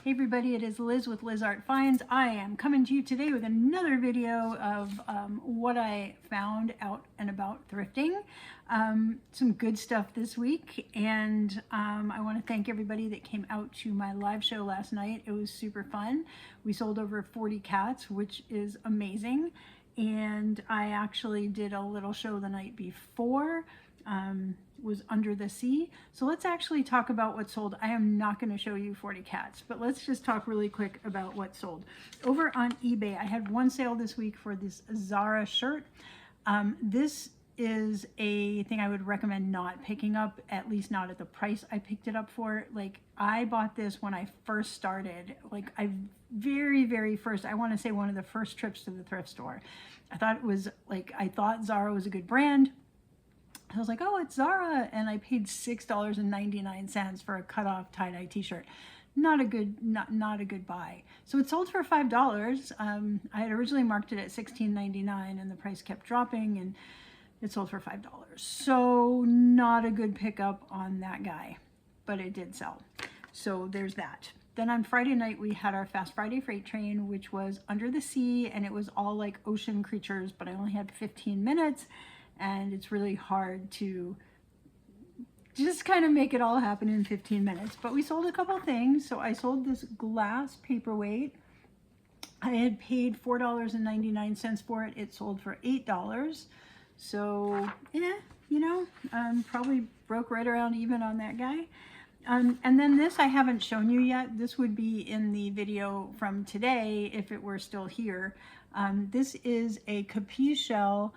Hey everybody, it is Liz with Liz Art Finds. I am coming to you today with another video of what I found out and about thrifting. Some good stuff this week, and I want to thank everybody that came out to my live show last night. It was super fun. We sold over 40 cats, which is amazing, and I actually did a little show the night before. Was Under the Sea. So let's actually talk about what sold. I am not going to show you 40 cats, but let's just talk really quick about what sold. Over on eBay, I had one sale this week for this Zara shirt. This is a thing I would recommend not picking up, at least not at the price I picked it up for. Like, I bought this when I first started, like very first, I want to say one of the first trips to the thrift store. I thought Zara was a good brand. I was like, oh, it's Zara, and I paid $6.99 for a cut-off tie-dye t-shirt. Not a good buy. So it sold for $5. I had originally marked it at $16.99, and the price kept dropping, and it sold for $5. So not a good pickup on that guy, but it did sell. So there's that. Then on Friday night, we had our Fast Friday freight train, which was Under the Sea, and it was all like ocean creatures, but I only had 15 minutes. And it's really hard to just kind of make it all happen in 15 minutes. But we sold a couple things. So I sold this glass paperweight. I had paid $4.99 for it. It sold for $8. So, yeah, probably broke right around even on that guy. And then this I haven't shown you yet. This would be in the video from today if it were still here. This is a Capiz shell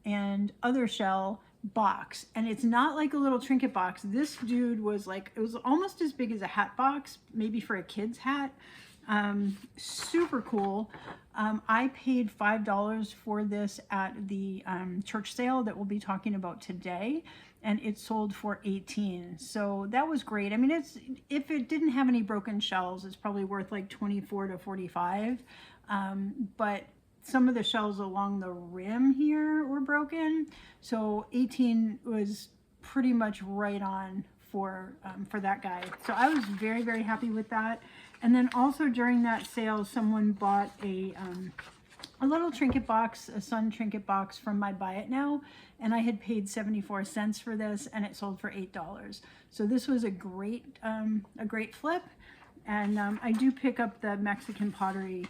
and other shell box, and it's not like a little trinket box. This dude was like, it was almost as big as a hat box, maybe for a kid's hat. Super cool. I paid $5 for this at the church sale that we'll be talking about today, and it sold for $18. So that was great. I mean, if it didn't have any broken shells, it's probably worth like $24 to $45. But some of the shells along the rim here were broken, so 18 was pretty much right on for that guy. So I was very happy with that. And then also during that sale, someone bought a little trinket box, a sun trinket box from my Buy It Now, and I had paid 74 cents for this, and it sold for $8. So this was a great flip. And I do pick up the Mexican pottery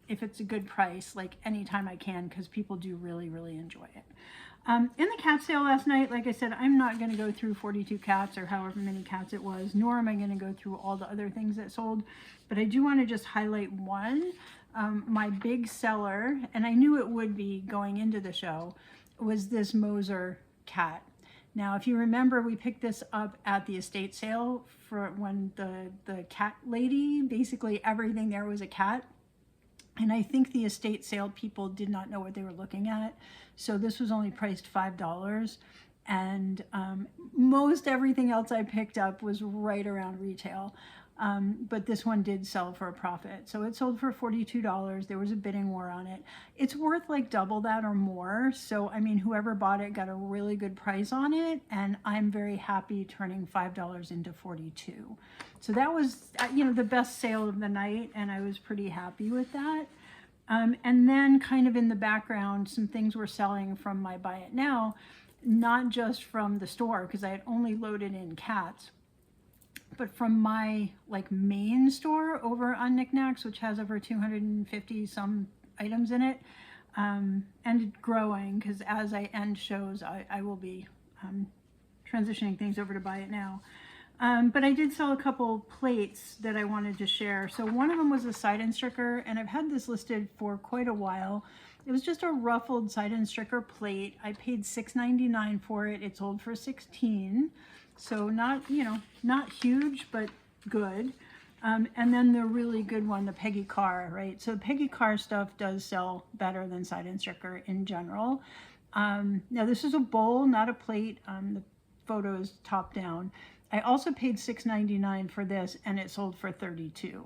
if it's a good price, like anytime I can, because people do really enjoy it. In the cat sale last night, like I said, I'm not going to go through 42 cats or however many cats it was, nor am I going to go through all the other things that sold, but I do want to just highlight one. My big seller, and I knew it would be going into the show, was this Moser cat. Now, if you remember, we picked this up at the estate sale for when the cat lady, basically everything there was a cat. And I think the estate sale people did not know what they were looking at. So this was only priced $5. And most everything else I picked up was right around retail. But this one did sell for a profit. So it sold for $42. There was a bidding war on it. It's worth like double that or more. So, I mean, whoever bought it got a really good price on it. And I'm very happy turning $5 into $42. So that was, the best sale of the night. And I was pretty happy with that. And then kind of in the background, some things were selling from my Buy It Now, not just from the store, because I had only loaded in cats, but from my main store over on Niknax, which has over 250 some items in it, and growing, because as I end shows, I will be transitioning things over to Buy It Now. But I did sell a couple plates that I wanted to share. So one of them was a side and stricker, and I've had this listed for quite a while. It was just a ruffled side and stricker plate. I paid $6.99 for it. It sold for $16. So not huge, but good. And then the really good one, the Peggy Carr, right? So Peggy Carr stuff does sell better than side and stricker in general. Now this is a bowl, not a plate. The photo is top down. I also paid $6.99 for this, and it sold for $32.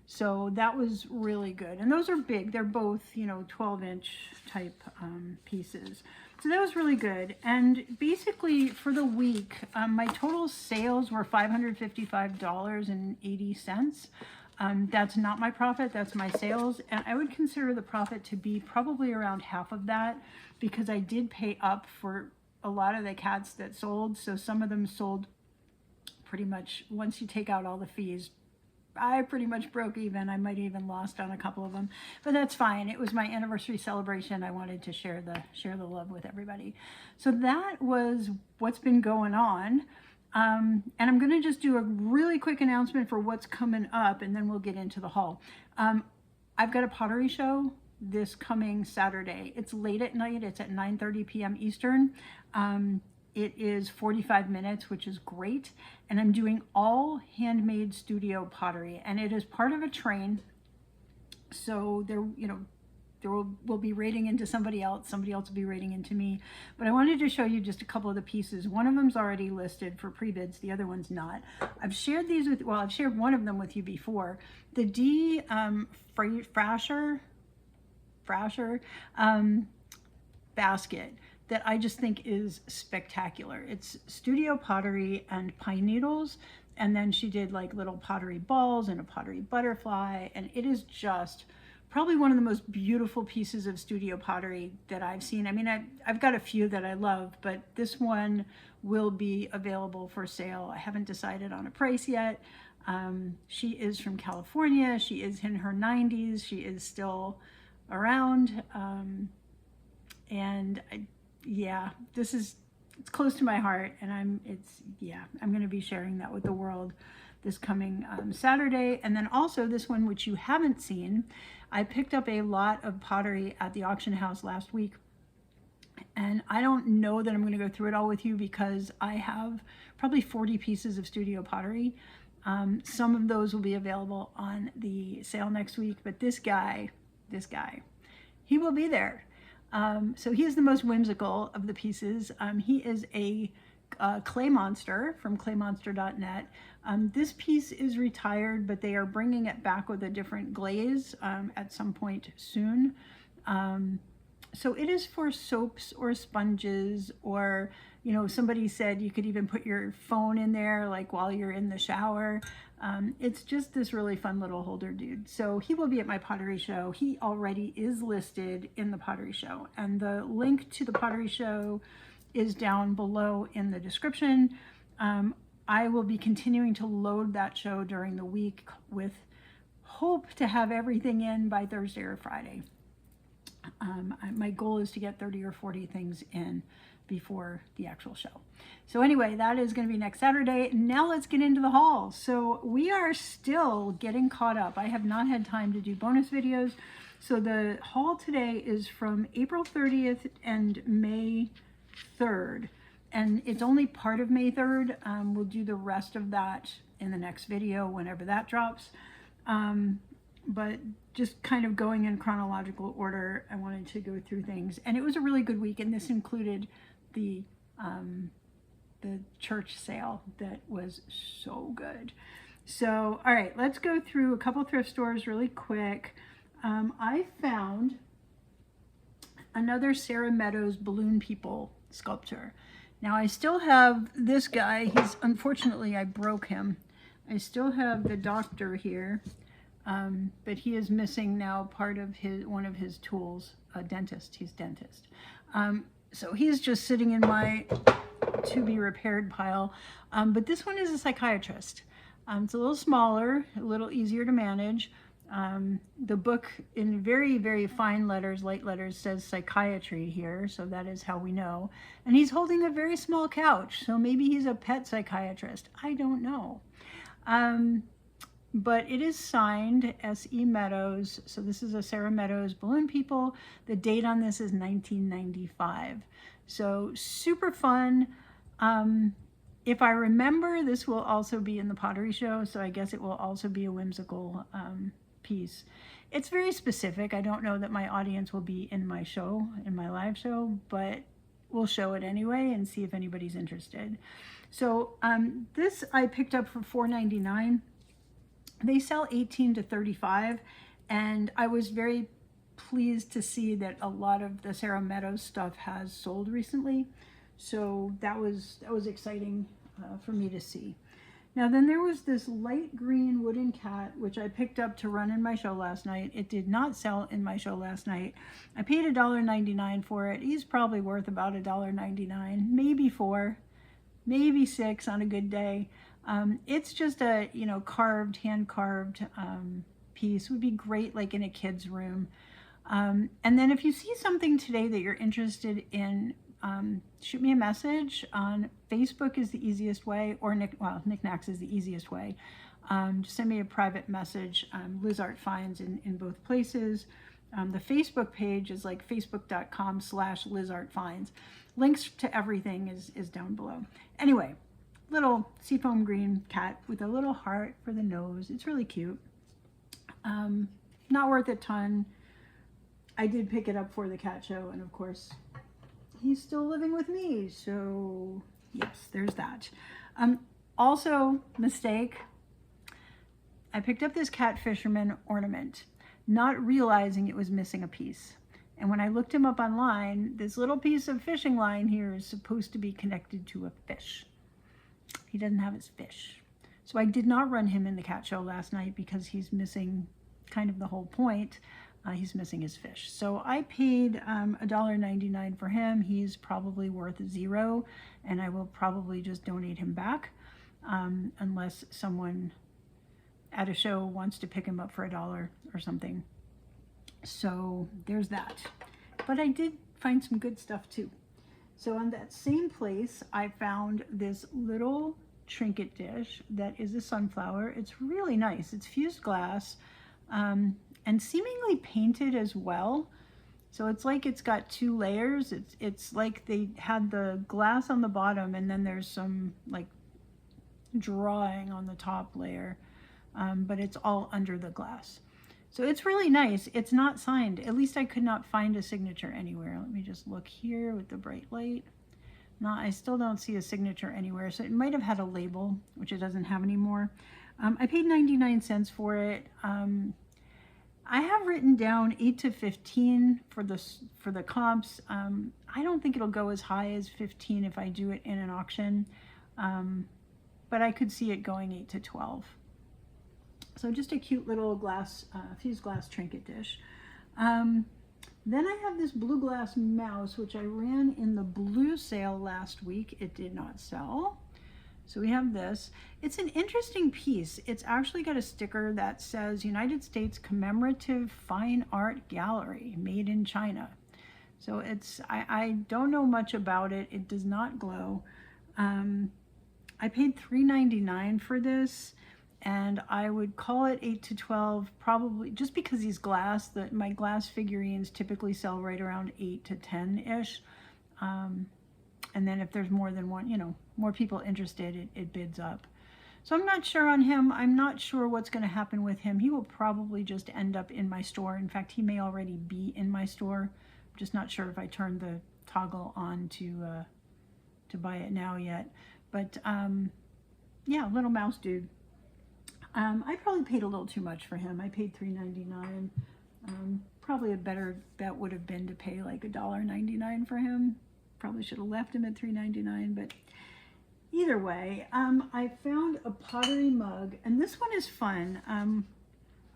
So that was really good. And those are big. They're both, 12-inch type pieces. So that was really good. And basically for the week, my total sales were $555.80. That's not my profit, that's my sales. And I would consider the profit to be probably around half of that, because I did pay up for a lot of the cats that sold. So some of them sold pretty much, once you take out all the fees, I pretty much broke even. I might even lost on a couple of them, but that's fine. It was my anniversary celebration. I wanted to share the love with everybody. So that was what's been going on. And I'm going to just do a really quick announcement for what's coming up, and then we'll get into the haul. I've got a pottery show this coming Saturday. It's late at night. It's at 9:30 p.m. Eastern. It is 45 minutes, which is great. And I'm doing all handmade studio pottery, and it is part of a train. So there, we'll be rating into somebody else will be rating into me. But I wanted to show you just a couple of the pieces. One of them's already listed for pre-bids, the other one's not. I've shared these with, well, I've shared one of them with you before. The D Frasher basket that I just think is spectacular. It's studio pottery and pine needles, and then she did like little pottery balls and a pottery butterfly, and it is just probably one of the most beautiful pieces of studio pottery that I've seen. I mean, I've got a few that I love, but this one will be available for sale. I haven't decided on a price yet. She is from California. She is in her 90s. She is still around. Yeah, it's close to my heart, and I'm going to be sharing that with the world this coming Saturday. And then also this one, which you haven't seen, I picked up a lot of pottery at the auction house last week, and I don't know that I'm going to go through it all with you, because I have probably 40 pieces of studio pottery. Some of those will be available on the sale next week, but this guy, he will be there. So he is the most whimsical of the pieces. He is a clay monster from claymonster.net. This piece is retired, but they are bringing it back with a different glaze at some point soon. So it is for soaps or sponges, or, somebody said you could even put your phone in there, like while you're in the shower. It's just this really fun little holder dude. So he will be at my pottery show. He already is listed in the pottery show, and the link to the pottery show is down below in the description. I will be continuing to load that show during the week with hope to have everything in by Thursday or Friday. My goal is to get 30 or 40 things in before the actual show. So anyway, that is going to be next Saturday. Now let's get into the haul. So we are still getting caught up. I have not had time to do bonus videos. So the haul today is from April 30th and May 3rd. And it's only part of May 3rd. We'll do the rest of that in the next video whenever that drops. But just kind of going in chronological order, I wanted to go through things. And it was a really good week, and this included the church sale that was so good. So, all right, let's go through a couple thrift stores really quick. I found another Sarah Meadows Balloon People sculpture. Now I still have this guy. He's, unfortunately, I broke him. I still have the doctor here, but he is missing now part of one of his tools, a dentist. He's dentist. So he's just sitting in my to be repaired pile. But this one is a psychiatrist. It's a little smaller, a little easier to manage. The book in very, very fine letters, light letters, says psychiatry here, so that is how we know. And he's holding a very small couch, so maybe he's a pet psychiatrist. I don't know. But it is signed S.E. Meadows, so this is a Sarah Meadows Balloon People. The date on this is 1995. So super fun. If I remember, this will also be in the pottery show, so I guess it will also be a whimsical piece. It's very specific. I don't know that my audience will be in my show, in my live show, but we'll show it anyway and see if anybody's interested. So this I picked up for $4.99. They sell 18 to 35, and I was very pleased to see that a lot of the Sarah Meadows stuff has sold recently. So that was exciting for me to see. Now then there was this light green wooden cat, which I picked up to run in my show last night. It did not sell in my show last night. I paid $1.99 for it. He's probably worth about $1.99, maybe $4, maybe $6 on a good day. It's just a, you know, carved, hand-carved piece. Would be great like in a kid's room. And then if you see something today that you're interested in, shoot me a message. On Facebook is the easiest way, or Niknax is the easiest way. Just send me a private message. Liz Art Finds in both places. The Facebook page is like facebook.com/Liz Art Finds. Links to everything is down below. Anyway, little seafoam green cat with a little heart for the nose. It's really cute. Not worth a ton. I did pick it up for the cat show, and of course, he's still living with me, so yes, there's that. Also, mistake, I picked up this cat fisherman ornament, not realizing it was missing a piece. And when I looked him up online, this little piece of fishing line here is supposed to be connected to a fish. He doesn't have his fish. So I did not run him in the cat show last night because he's missing kind of the whole point. He's missing his fish. So I paid $1.99 for him. He's probably worth $0, and I will probably just donate him back unless someone at a show wants to pick him up for $1 or something. So there's that. But I did find some good stuff too. So on that same place, I found this little trinket dish that is a sunflower. It's really nice. It's fused glass. And seemingly painted as well. So it's like it's got two layers. It's like they had the glass on the bottom and then there's some like drawing on the top layer, but it's all under the glass. So it's really nice. It's not signed. At least I could not find a signature anywhere. Let me just look here with the bright light. No, I still don't see a signature anywhere. So it might have had a label, which it doesn't have anymore. I paid 99 cents for it. I have written down 8 to 15 for the comps. I don't think it'll go as high as 15 if I do it in an auction, but I could see it going 8 to 12. So just a cute little glass, fused glass trinket dish. Then I have this blue glass mouse, which I ran in the blue sale last week. It did not sell. So we have this. It's an interesting piece. It's actually got a sticker that says United States Commemorative Fine Art Gallery, made in China. So it's, I don't know much about it. It does not glow. I paid $3.99 for this, and I would call it 8 to 12, probably just because he's glass. My glass figurines typically sell right around 8 to 10-ish. And then if there's more than one, you know, more people interested, it bids up. So I'm not sure on him. I'm not sure what's going to happen with him. He will probably just end up in my store. In fact, he may already be in my store. I'm just not sure if I turned the toggle on to buy it now yet. But yeah, little mouse dude. I probably paid a little too much for him. I paid $3.99. Probably a better bet would have been to pay like $1.99 for him. Probably should have left him at $3.99, but either way, I found a pottery mug, and this one is fun.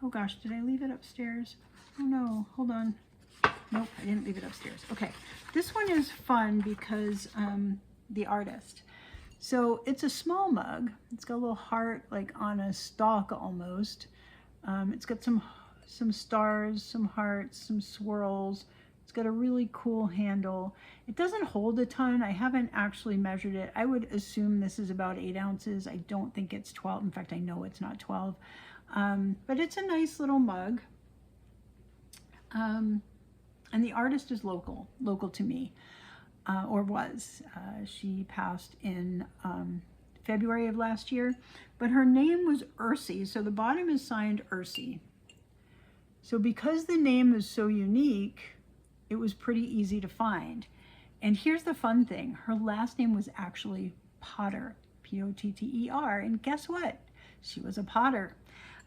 Oh gosh, did I leave it upstairs? Oh no, hold on. Nope, I didn't leave it upstairs. Okay, this one is fun because the artist. So it's a small mug. It's got a little heart like on a stalk almost. It's got some stars, some hearts, some swirls. It's got a really cool handle. It doesn't hold a ton. I haven't actually measured it. I would assume this is about 8 ounces. I don't think it's 12. In fact, I know it's not 12. But it's a nice little mug. And the artist is local to me, or was. She passed in February of last year, but her name was Ursi, so the bottom is signed Ursi. So because the name is so unique, it was pretty easy to find. And here's the fun thing. Her last name was actually Potter, P-O-T-T-E-R. And guess what? She was a potter.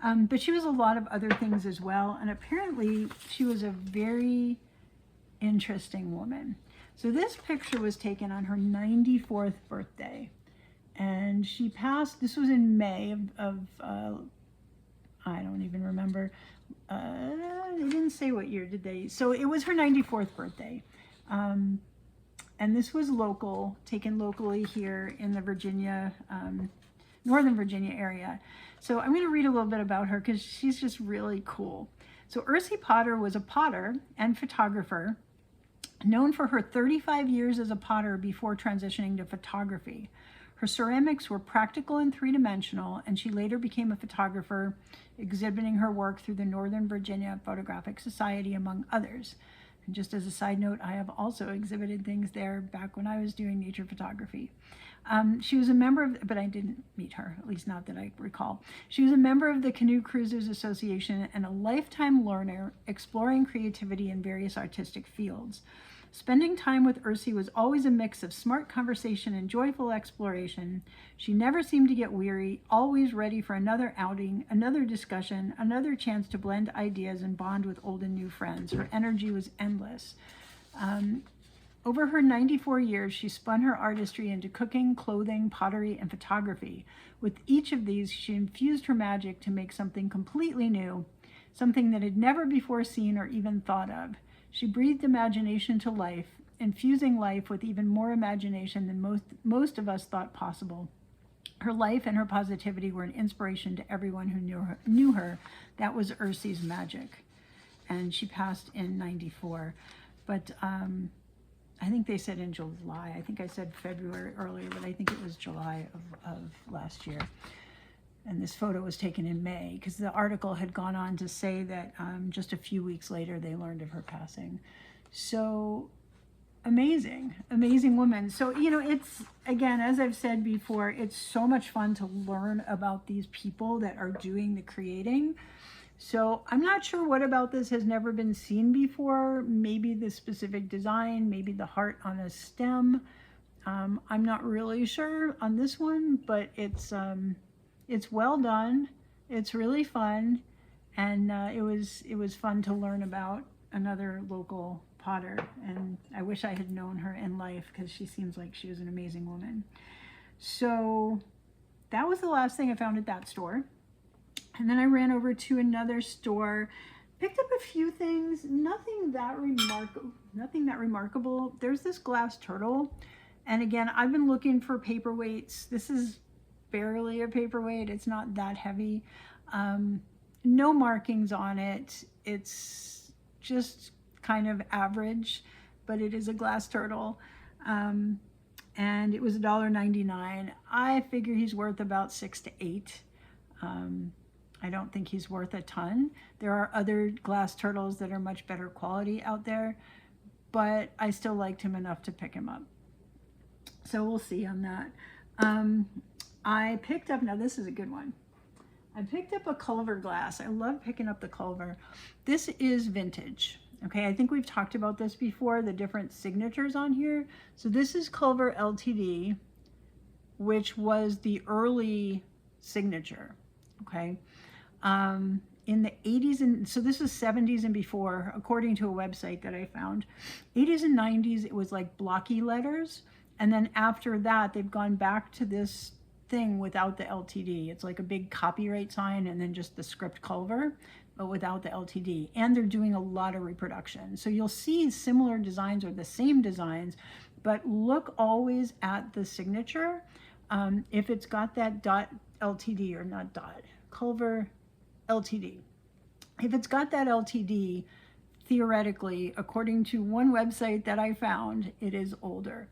But she was a lot of other things as well. And apparently she was a very interesting woman. So this picture was taken on her 94th birthday. And she passed, this was in May of I don't even remember. They didn't say what year, did they? So it was her 94th birthday. And this was local, taken locally here in the Virginia, Northern Virginia area. So I'm going to read a little bit about her because she's just really cool. So Ursie Potter was a potter and photographer, known for her 35 years as a potter before transitioning to photography. Her ceramics were practical and three-dimensional, and she later became a photographer, exhibiting her work through the Northern Virginia Photographic Society, among others. And just as a side note, I have also exhibited things there back when I was doing nature photography. She was a member of, but I didn't meet her, at least not that I recall. She was a member of the Canoe Cruisers Association and a lifetime learner, exploring creativity in various artistic fields. Spending time with Ursie was always a mix of smart conversation and joyful exploration. She never seemed to get weary, always ready for another outing, another discussion, another chance to blend ideas and bond with old and new friends. Her energy was endless. Over her 94 years, she spun her artistry into cooking, clothing, pottery, and photography. With each of these, she infused her magic to make something completely new, something that had never before seen or even thought of. She breathed imagination to life, infusing life with even more imagination than most of us thought possible. Her life and her positivity were an inspiration to everyone who knew her. That was Ursie's magic. And she passed in 94. But I think they said in July. I think I said February earlier, but I think it was July of last year. And this photo was taken in May because the article had gone on to say that just a few weeks later they learned of her passing. So amazing, amazing woman. So, you know, it's, again, as I've said before, it's so much fun to learn about these people that are doing the creating. So I'm not sure what about this has never been seen before. Maybe the specific design, maybe the heart on a stem. I'm not really sure on this one, but it's well done. It's really fun, and it was fun to learn about another local potter. And I wish I had known her in life because she seems like she was an amazing woman. So that was the last thing I found at that store. And then I ran over to another store, picked up a few things, nothing that remarkable. There's this glass turtle, and again, I've been looking for paperweights. This is barely a paperweight. It's not that heavy. No markings on it. It's just kind of average, but it is a glass turtle. And it was $1.99. I figure he's worth about $6 to $8. I don't think he's worth a ton. There are other glass turtles that are much better quality out there, but I still liked him enough to pick him up. So we'll see on that. I picked up, now this is a good one. I picked up a Culver glass. I love picking up the Culver. This is vintage. Okay, I think we've talked about this before, the different signatures on here. So this is Culver LTD, which was the early signature, okay? In the 80s, and so this was 70s and before, according to a website that I found. 80s and 90s, it was like blocky letters. And then after that, they've gone back to this thing without the LTD. It's like a big copyright sign and then just the script Culver, but without the LTD. And they're doing a lot of reproduction. So you'll see similar designs or the same designs, but look always at the signature. If it's got that dot LTD or not dot, Culver LTD. If it's got that LTD, theoretically, according to one website that I found, it is older.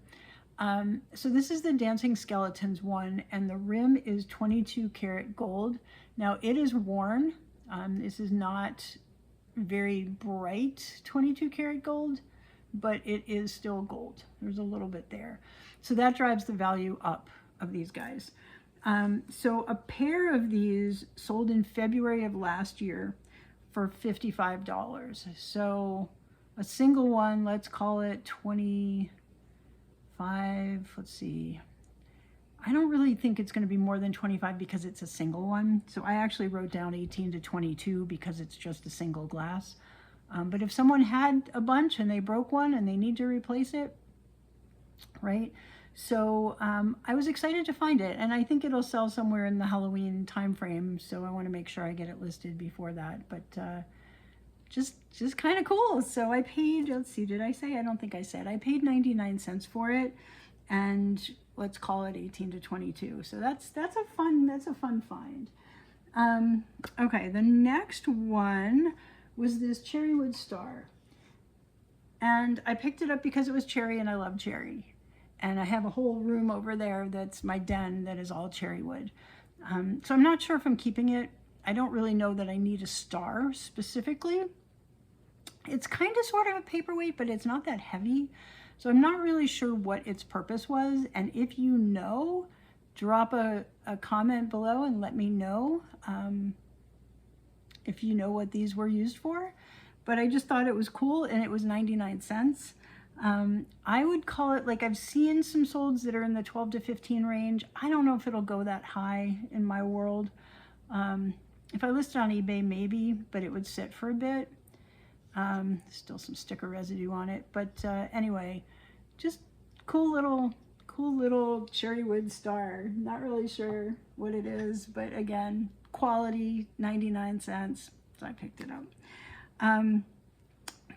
So this is the Dancing Skeletons one, and the rim is 22 karat gold. Now it is worn. This is not very bright 22 karat gold, but it is still gold. There's a little bit there. So that drives the value up of these guys. So a pair of these sold in February of last year for $55. So a single one, let's call it 25, let's see. I don't really think it's going to be more than 25 because it's a single one. So I actually wrote down 18 to 22 because it's just a single glass. But if someone had a bunch and they broke one and they need to replace it, right? So I was excited to find it, and I think it'll sell somewhere in the Halloween time frame. So I want to make sure I get it listed before that. But just kind of cool. So I paid, let's see, did I say? I don't think I said. I paid 99 cents for it, and let's call it 18 to 22. So that's a fun find. Okay, the next one was this cherrywood star, and I picked it up because it was cherry and I love cherry, and I have a whole room over there that's my den that is all cherry wood. So I'm not sure if I'm keeping it. I don't really know that I need a star specifically. It's kind of sort of a paperweight, but it's not that heavy, so I'm not really sure what its purpose was. And if you know, drop a comment below and let me know if you know what these were used for. But I just thought it was cool, and it was 99 cents. I would call it, like, I've seen some solds that are in the 12 to 15 range. I don't know if it'll go that high in my world. If I listed on eBay, maybe, but it would sit for a bit. Still some sticker residue on it, but anyway, just cool little cherrywood star. Not really sure what it is, but again, quality, 99 cents, so I picked it up.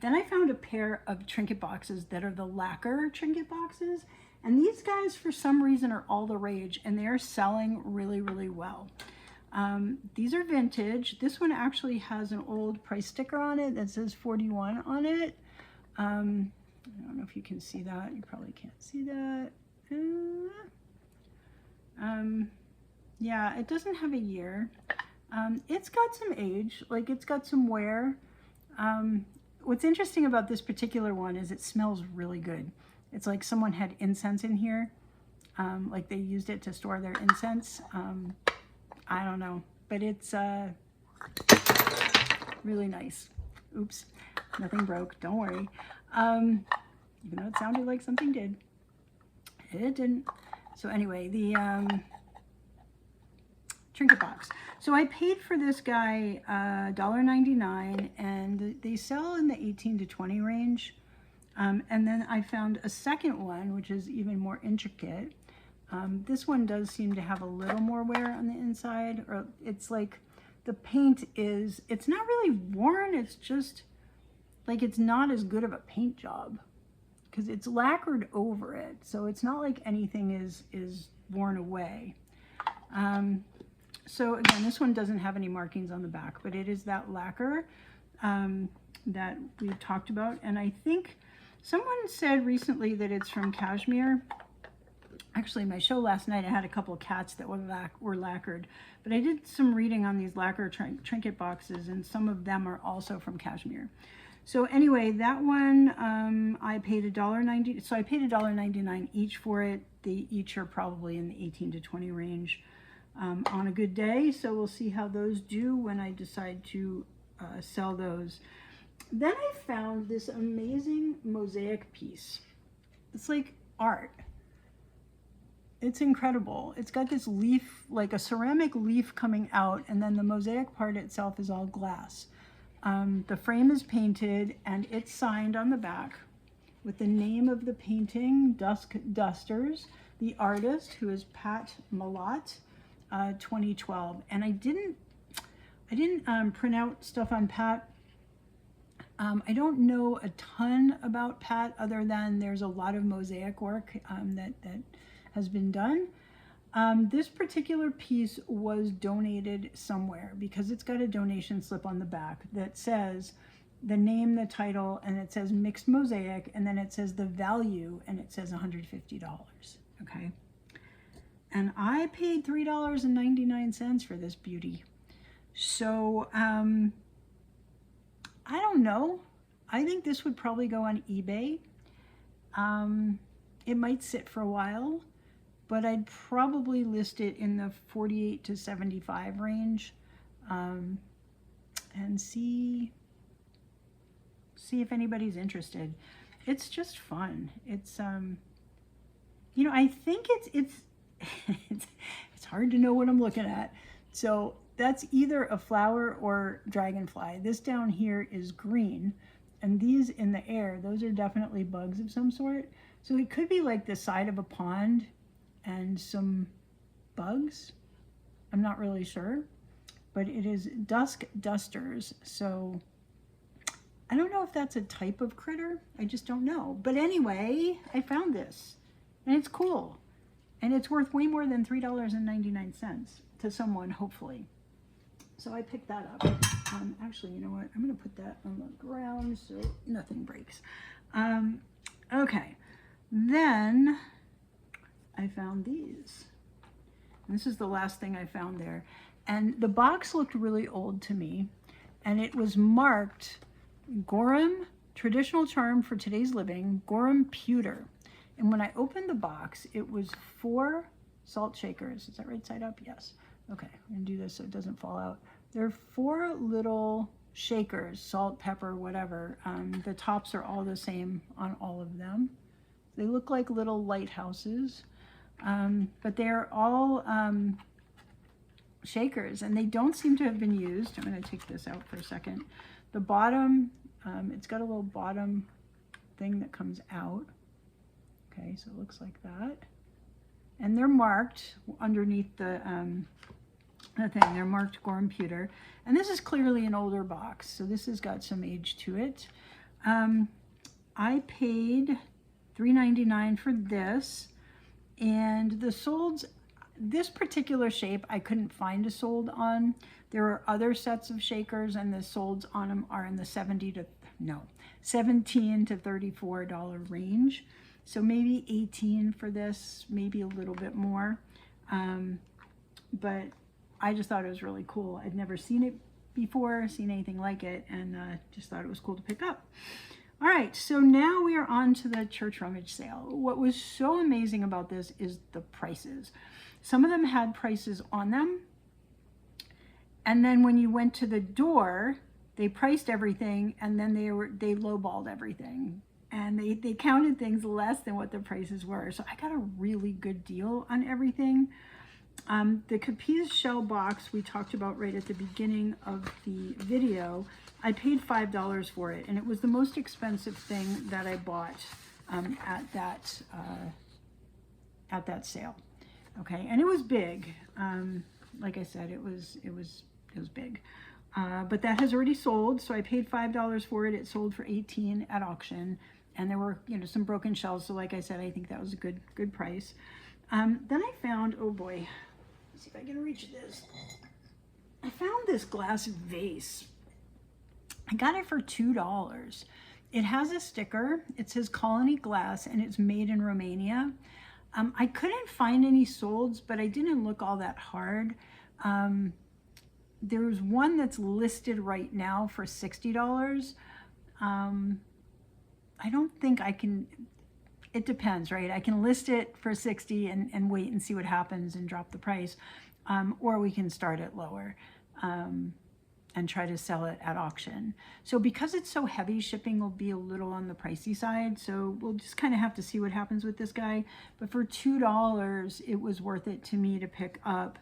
Then I found a pair of trinket boxes that are the lacquer trinket boxes, and these guys for some reason are all the rage, and they are selling really, really well. These are vintage. This one actually has an old price sticker on it that says 41 on it. I don't know if you can see that. You probably can't see that. Yeah, it doesn't have a year. It's got some age, like it's got some wear. What's interesting about this particular one is it smells really good. It's like someone had incense in here, like they used it to store their incense. I don't know, but it's really nice. Oops, nothing broke, don't worry. Even though it sounded like something did. It didn't. So anyway, the trinket box. So I paid for this guy $1.99, and they sell in the 18 to 20 range. And then I found a second one, which is even more intricate. This one does seem to have a little more wear on the inside, or it's like the paint is, it's not really worn, it's just like it's not as good of a paint job because it's lacquered over it, so it's not like anything is worn away. So again, this one doesn't have any markings on the back, but it is that lacquer that we've talked about. And I think someone said recently that it's from cashmere. Actually, my show last night, I had a couple of cats that were lacquered, but I did some reading on these lacquer trinket boxes, and some of them are also from cashmere. So anyway, that one I paid $1.90. So I paid $1.99 each for it. They each are probably in the 18 to 20 range on a good day. So we'll see how those do when I decide to sell those. Then I found this amazing mosaic piece. It's like art. It's incredible. It's got this leaf, like a ceramic leaf coming out, and then the mosaic part itself is all glass. The frame is painted, and it's signed on the back with the name of the painting, Dusk Dusters, the artist, who is Pat Malott, 2012. And I didn't print out stuff on Pat. I don't know a ton about Pat other than there's a lot of mosaic work that has been done. This particular piece was donated somewhere because it's got a donation slip on the back that says the name, the title, and it says mixed mosaic, and then it says the value, and it says $150, okay? And I paid $3.99 for this beauty. So, I don't know. I think this would probably go on eBay. It might sit for a while, but I'd probably list it in the 48 to 75 range, and see if anybody's interested. It's just fun. It's you know, I think it's hard to know what I'm looking at. So that's either a flower or dragonfly. This down here is green, and these in the air, those are definitely bugs of some sort. So it could be like the side of a pond and some bugs. I'm not really sure, but it is dusk dusters. So I don't know if that's a type of critter. I just don't know. But anyway, I found this, and it's cool. And it's worth way more than $3.99 to someone, hopefully. So I picked that up. Actually, you know what? I'm going to put that on the ground so nothing breaks. Okay. Then I found these. And this is the last thing I found there. And the box looked really old to me. And it was marked Gorham, traditional charm for today's living, Gorham pewter. And when I opened the box, it was 4 salt shakers. Is that right side up? Yes. Okay, I'm gonna do this so it doesn't fall out. There are 4 little shakers, salt, pepper, whatever. The tops are all the same on all of them. They look like little lighthouses, but they're all shakers, and they don't seem to have been used. I'm gonna take this out for a second. The bottom, it's got a little bottom thing that comes out. Okay, so it looks like that. And they're marked underneath the thing. They're marked Gorham pewter. And this is clearly an older box, so this has got some age to it. I paid $3.99 for this. And the solds, this particular shape, I couldn't find a sold on. There are other sets of shakers, and the solds on them are in the $17 to $34 range. So maybe 18 for this, maybe a little bit more. But I just thought it was really cool. I'd never seen it before, seen anything like it, and just thought it was cool to pick up. All right, so now we are on to the church rummage sale. What was so amazing about this is the prices. Some of them had prices on them, and then when you went to the door, they priced everything, and then they lowballed everything. And they counted things less than what the prices were. So I got a really good deal on everything. The Capiz shell box we talked about right at the beginning of the video, I paid $5 for it, and it was the most expensive thing that I bought at that sale. Okay, and it was big. Like I said, it was big. But that has already sold, so I paid $5 for it. It sold for $18 at auction, and there were, you know, some broken shells. So like I said, I think that was a good price. Then I found, oh boy, let's see if I can reach this. I found this glass vase. I got it for $2. It has a sticker. It says Colony Glass, and it's made in Romania. I couldn't find any solds, but I didn't look all that hard. There's one that's listed right now for $60. I don't think I can, it depends, right? I can list it for $60 and wait and see what happens and drop the price. Or we can start it lower and try to sell it at auction. So because it's so heavy, shipping will be a little on the pricey side. So we'll just kind of have to see what happens with this guy. But for $2, it was worth it to me to pick up.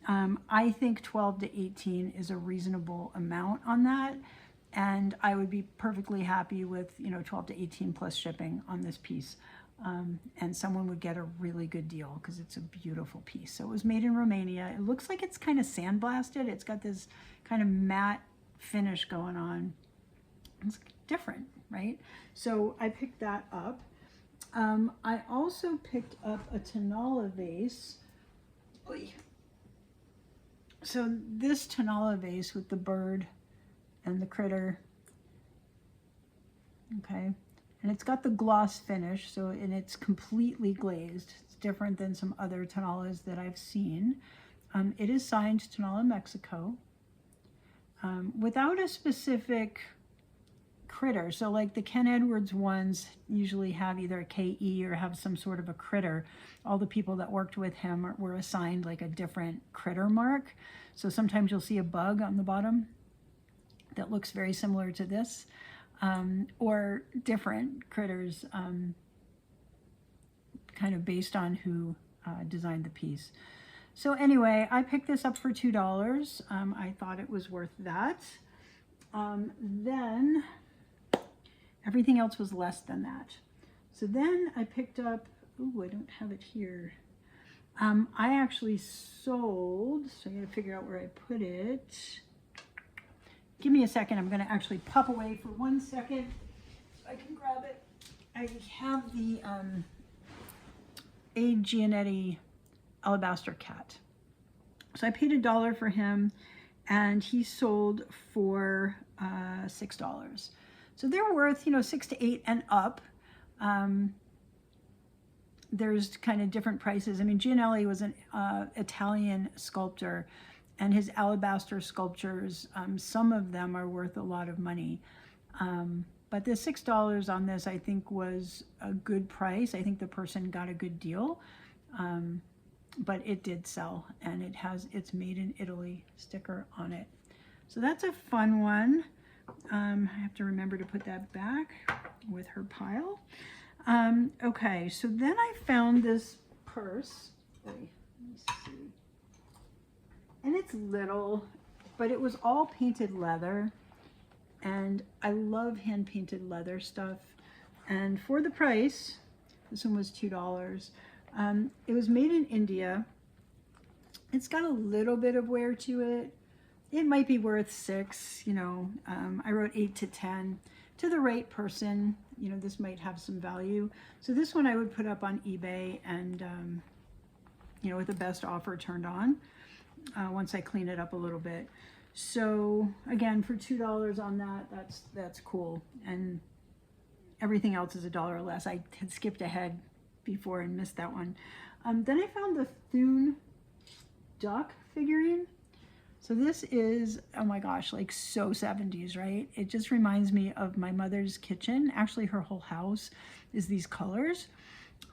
I think 12 to 18 is a reasonable amount on that. And I would be perfectly happy with, you know, 12 to 18 plus shipping on this piece. And someone would get a really good deal because it's a beautiful piece. So it was made in Romania. It looks like it's kind of sandblasted. It's got this kind of matte finish going on. It's different, right? So I picked that up. I also picked up a Tenala vase. Oy. So this Tenala vase with the bird and the critter, okay, and it's got the gloss finish, so, and it's completely glazed. It's different than some other Tenalas that I've seen. It is signed Tenala, Mexico, without a specific critter. So like the Ken Edwards ones usually have either a KE or have some sort of a critter. All the people that worked with him were assigned like a different critter mark. So sometimes you'll see a bug on the bottom that looks very similar to this, or different critters, kind of based on who designed the piece. So anyway, I picked this up for $2. I thought it was worth that. Then everything else was less than that. So then I picked up, ooh, I don't have it here. I actually sold, so I gotta figure out where I put it. Give me a second, I'm gonna actually pop away for 1 second so I can grab it. I have the A. Gianetti alabaster cat. So I paid $1 for him and he sold for $6. So they're worth, you know, 6 to 8 and up. There's kind of different prices. I mean, Gianelli was an Italian sculptor, and his alabaster sculptures, some of them are worth a lot of money. But the $6 on this, I think, was a good price. I think the person got a good deal, but it did sell, and it has its Made in Italy sticker on it. So that's a fun one. I have to remember to put that back with her pile. Okay, so then I found this purse. Let me see. And it's little, but it was all painted leather. And I love hand painted leather stuff. And for the price, this one was $2. It was made in India. It's got a little bit of wear to it. It might be worth 6, you know. I wrote 8 to 10. To the right person, you know, this might have some value. So this one I would put up on eBay and, you know, with the best offer turned on once I clean it up a little bit. So again, for $2 on that, that's cool. And everything else is $1 less. I had skipped ahead before and missed that one. Then I found the Thune duck figurine. So this is, oh my gosh, like so 70s, right? It just reminds me of my mother's kitchen. Actually, her whole house is these colors.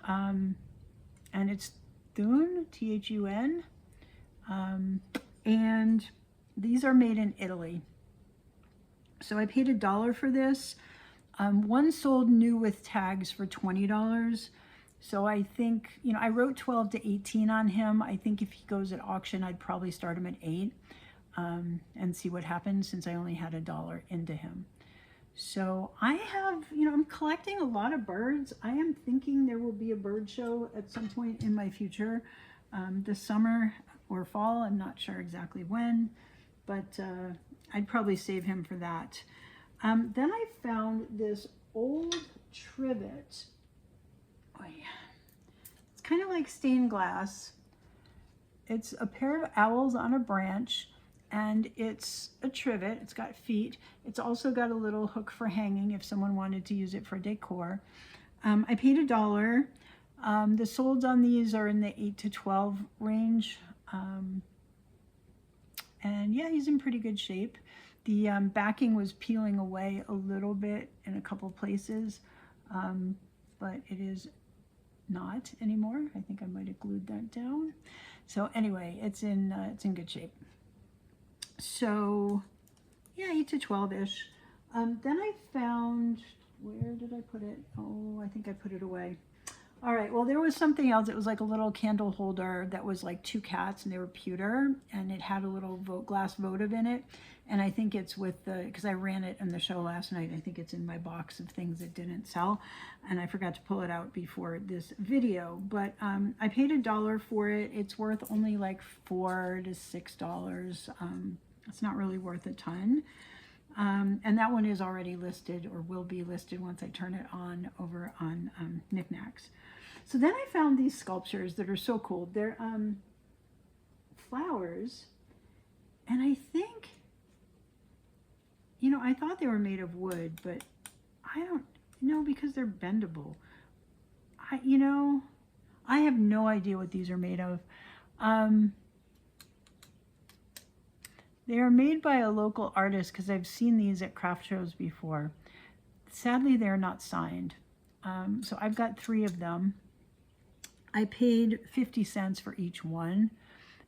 And it's Thune, T-H-U-N. And these are made in Italy. So I paid $1 for this. One sold new with tags for $20. So I think, you know, I wrote 12 to 18 on him. I think if he goes at auction, I'd probably start him at 8 and see what happens, since I only had $1 into him. So I have, you know, I'm collecting a lot of birds. I am thinking there will be a bird show at some point in my future, this summer or fall. I'm not sure exactly when, but I'd probably save him for that. Then I found this old trivet. Oh, yeah. It's kind of like stained glass. It's a pair of owls on a branch, and it's a trivet. It's got feet. It's also got a little hook for hanging if someone wanted to use it for decor. I paid $1. The solds on these are in the 8 to 12 range. And yeah, he's in pretty good shape. The backing was peeling away a little bit in a couple places, but it is not anymore. I think I might have glued that down. So anyway, it's in good shape. So yeah, 8 to 12-ish. Then I found, where did I put it? Oh, I think I put it away. All right, well, there was something else. It was like a little candle holder that was like 2 cats, and they were pewter, and it had a little glass votive in it. And I think it's with the, because I ran it in the show last night, I think it's in my box of things that didn't sell, and I forgot to pull it out before this video. But I paid $1 for it. It's worth only like $4 to $6. It's not really worth a ton. And that one is already listed, or will be listed once I turn it on over on Niknax. So then I found these sculptures that are so cool. They're flowers, and I think, you know, I thought they were made of wood, but I don't know, because they're bendable. You know, I have no idea what these are made of. They are made by a local artist, because I've seen these at craft shows before. Sadly, they're not signed. So I've got 3 of them. I paid 50 cents for each one,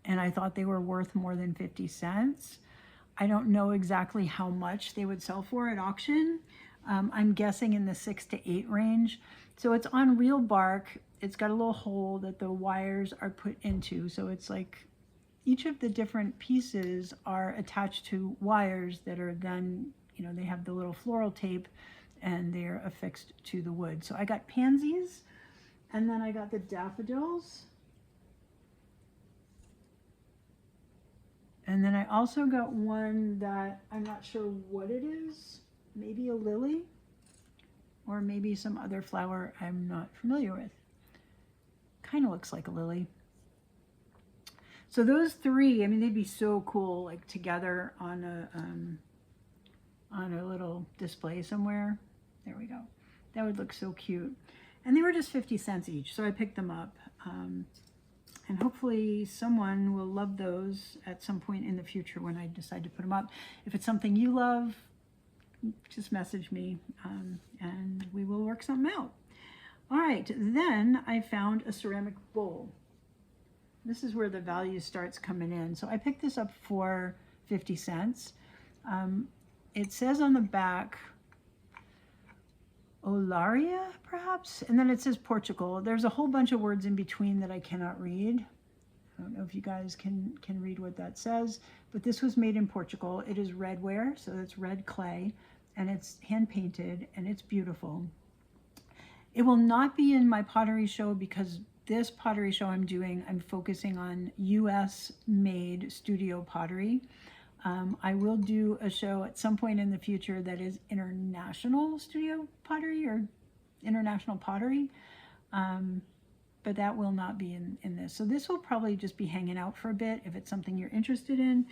and I thought they were worth more than 50 cents. I don't know exactly how much they would sell for at auction. I'm guessing in the 6 to 8 range. So it's on real bark. it's got a little hole that the wires are put into. So it's like each of the different pieces are attached to wires that are then, you know, they have the little floral tape and they're affixed to the wood. So I got pansies, and then I got the daffodils. And then I also got one that I'm not sure what it is, maybe a lily, or maybe some other flower I'm not familiar with. Kind of looks like a lily. So those three, I mean, they'd be so cool, like together on a little display somewhere. There we go. That would look so cute. And they were just 50 cents each, so I picked them up. And hopefully someone will love those at some point in the future when I decide to put them up. If it's something you love, just message me and we will work something out. All right, then I found a ceramic bowl. This is where the value starts coming in. So I picked this up for 50 cents. It says on the back, Olaria, perhaps? And then it says Portugal. There's a whole bunch of words in between that I cannot read. I don't know if you guys can read what that says, but this was made in Portugal. It is redware, so it's red clay, and it's hand painted, and it's beautiful. It will not be in my pottery show because this pottery show I'm doing, I'm focusing on US made studio pottery. I will do a show at some point in the future that is international studio pottery or international pottery, but that will not be in this. So this will probably just be hanging out for a bit if it's something you're interested in.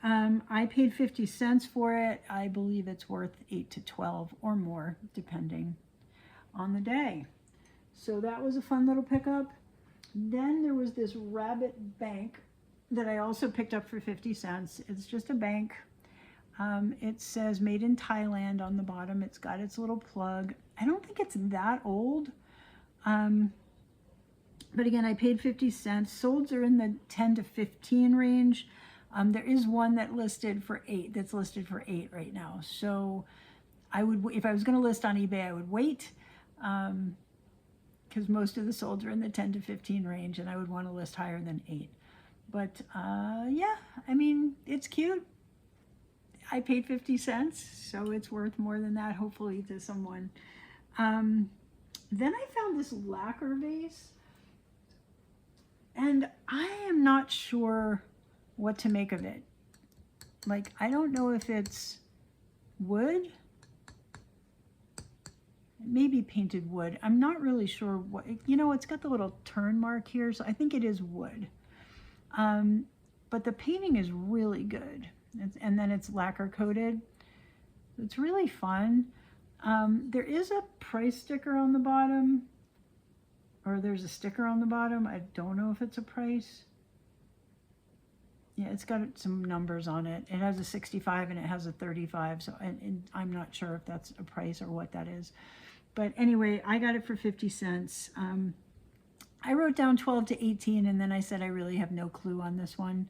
I paid 50 cents for it. I believe it's worth 8 to 12 or more, depending on the day. So that was a fun little pickup. Then there was this rabbit bank that I also picked up for 50 cents. It's just a bank. It says made in Thailand on the bottom. It's got its little plug. I don't think it's that old. But again, I paid 50 cents. Solds are in the 10 to 15 range. There is one that's listed for 8 right now. So I would, if I was going to list on eBay, I would wait. Because most of the solds are in the 10 to 15 range, and I would want to list higher than 8. But yeah, I mean, it's cute. I paid 50 cents, so it's worth more than that, hopefully, to someone. Then I found this lacquer vase, and I am not sure what to make of it. Like, I don't know if it's wood, maybe painted wood. I'm not really sure what, you know, it's got the little turn mark here, so I think it is wood. But the painting is really good. And then it's lacquer coated. It's really fun. There is a price sticker on the bottom, or there's a sticker on the bottom. I don't know if it's a price. Yeah, it's got some numbers on it. It has a 65 and it has a 35. So and I'm not sure if that's a price or what that is. But anyway, I got it for 50 cents. I wrote down 12 to 18, and then I said I really have no clue on this one.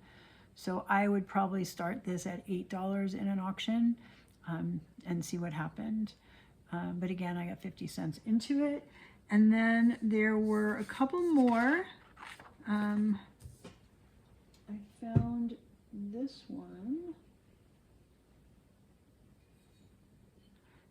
So I would probably start this at $8 in an auction and see what happened. But again, I got 50 cents into it. And then there were a couple more. I found this one.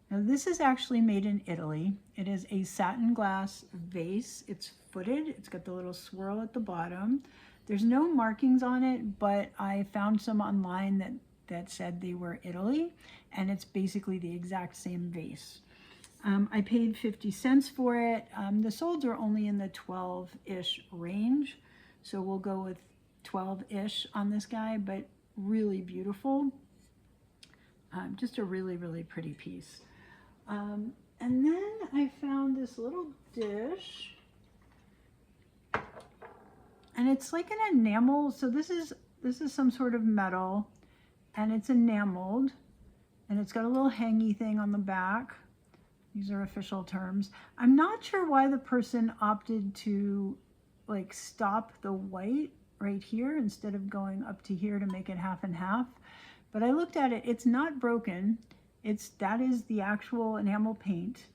Now this is actually made in Italy. It is a satin glass vase. It's footed. It's got the little swirl at the bottom. There's no markings on it, but I found some online that said they were Italy, and it's basically the exact same vase. I paid 50 cents for it. The solds are only in the 12-ish range, so we'll go with 12-ish on this guy, but really beautiful. Just a really, really pretty piece. And then I found this little dish, and it's like an enamel. So this is some sort of metal, and it's enameled, and it's got a little hangy thing on the back. These are official terms. I'm not sure why the person opted to like stop the white right here instead of going up to here to make it half and half. But I looked at it, it's not broken. That is the actual enamel paint.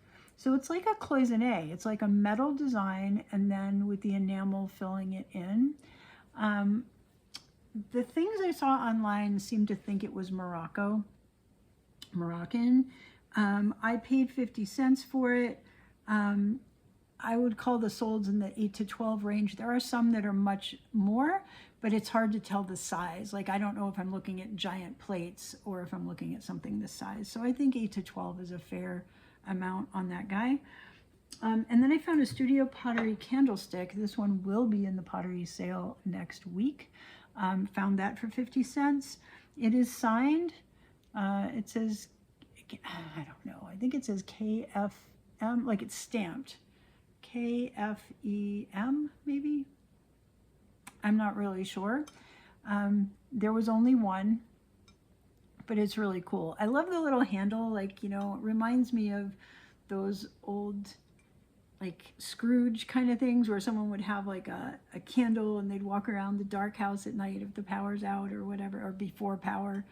So it's like a cloisonne. It's like a metal design and then with the enamel filling it in. The things I saw online seemed to think it was Moroccan. I paid 50 cents for it. I would call the solds in the 8 to 12 range. There are some that are much more, but it's hard to tell the size. Like, I don't know if I'm looking at giant plates or if I'm looking at something this size. So I think 8 to 12 is a fair amount on that guy. And then I found a Studio Pottery candlestick. This one will be in the pottery sale next week. Found that for 50 cents. It is signed. It says, I don't know, I think it says KFM, like it's stamped. KFEM, maybe? I'm not really sure. There was only one, but it's really cool. I love the little handle, like, you know, it reminds me of those old, like, Scrooge kind of things where someone would have like a candle and they'd walk around the dark house at night if the power's out or whatever, or before power.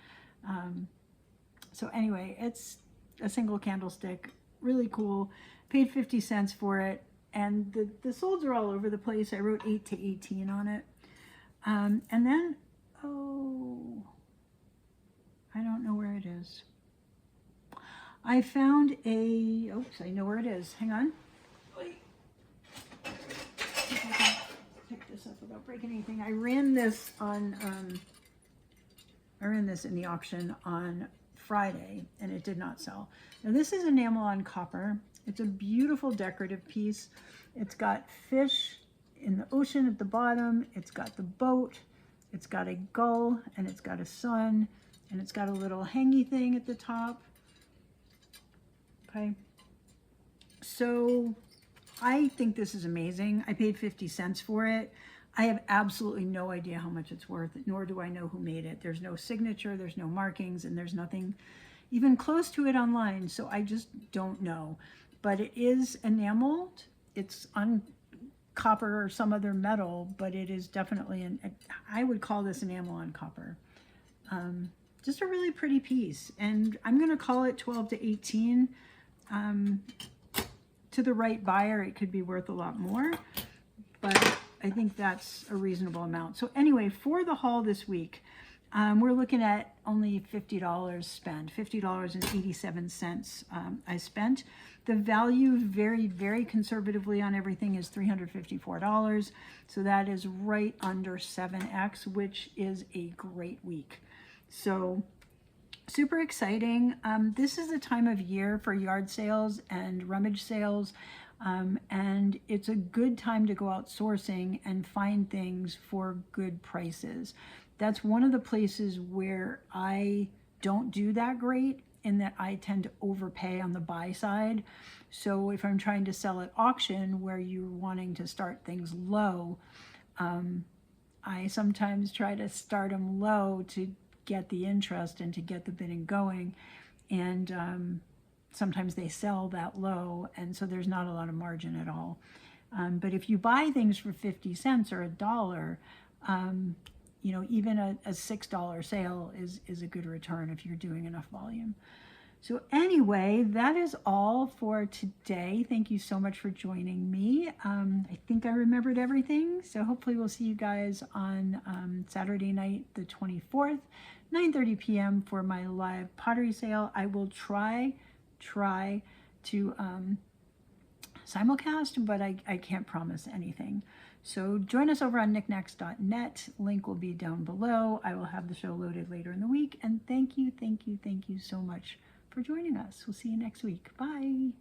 So anyway, it's a single candlestick, really cool. Paid 50 cents for it. And the solds are all over the place. I wrote 8 to 18 on it. And then, oh, I don't know where it is. I found a, oops, I know where it is. Hang on. Wait. See if I can pick this up without breaking anything. I ran this in the auction on Friday and it did not sell. Now this is enamel on copper. It's a beautiful decorative piece. It's got fish in the ocean at the bottom. It's got the boat. It's got a gull and it's got a sun and it's got a little hangy thing at the top. Okay. So I think this is amazing. I paid 50 cents for it. I have absolutely no idea how much it's worth, nor do I know who made it. There's no signature, there's no markings, and there's nothing even close to it online, so I just don't know. But it is enameled. It's on copper or some other metal, but it is definitely, I would call this enamel on copper. Just a really pretty piece, and I'm gonna call it 12 to 18. To the right buyer, it could be worth a lot more, but I think that's a reasonable amount. So anyway, for the haul this week, we're looking at only $50 spent, $50.87 I spent. The value very, very conservatively on everything is $354. So that is right under 7X, which is a great week. So super exciting. This is the time of year for yard sales and rummage sales. And it's a good time to go out sourcing and find things for good prices. That's one of the places where I don't do that great, in that I tend to overpay on the buy side. So if I'm trying to sell at auction where you're wanting to start things low, I sometimes try to start them low to get the interest and to get the bidding going. And sometimes they sell that low, and so there's not a lot of margin at all. But if you buy things for 50 cents or $1, you know, even a $6 sale is a good return if you're doing enough volume. So anyway, that is all for today. Thank you so much for joining me. I think I remembered everything, so hopefully we'll see you guys on Saturday night, the 24th, 9:30 p.m. for my live pottery sale. I will try to simulcast, but I can't promise anything. So join us over on Niknax.net. Link will be down below. I will have the show loaded later in the week. And thank you so much for joining us. We'll see you next week. Bye.